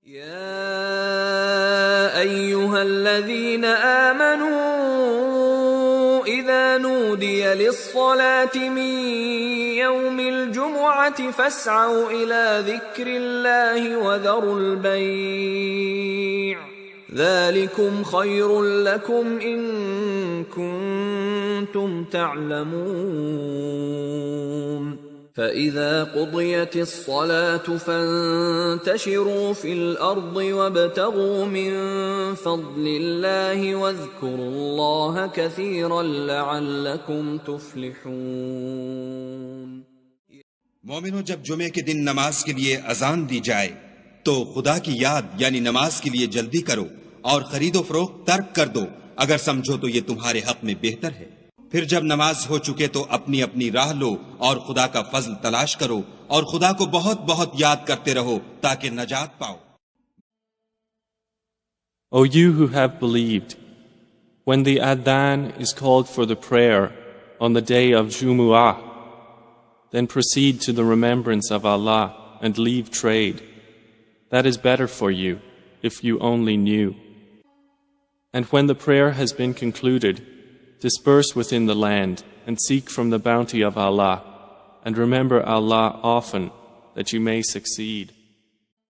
يا أيها الذين آمنوا إذا نودي للصلاة من يوم الجمعة فاسعوا إلى ذكر الله وذروا البيع ذلكم خير لكم إن كنتم تعلمون فإذا قضيت الصلاة فانتشروا في الأرض وابتغوا من فضل الله واذكروا الله كثيرا لعلكم تفلحون۔ مومنو، جب جمعے کے دن نماز کے لیے اذان دی جائے تو خدا کی یاد یعنی نماز کے لیے جلدی کرو اور خرید و فروخت ترک کر دو اگر سمجھو تو یہ تمہارے حق میں بہتر ہے۔ پھر جب نماز ہو چکے تو اپنی اپنی راہ لو اور خدا کا فضل تلاش کرو اور خدا کو بہت بہت یاد کرتے رہو تاکہ نجات پاؤ۔ O you who have believed, when the adhan is called for the prayer on the day of Jumu'ah, then proceed to the remembrance of Allah and leave trade. That is better for you if you only knew. And when the prayer has been concluded, disperse within the land and seek from the bounty of Allah, and remember Allah often that you may succeed.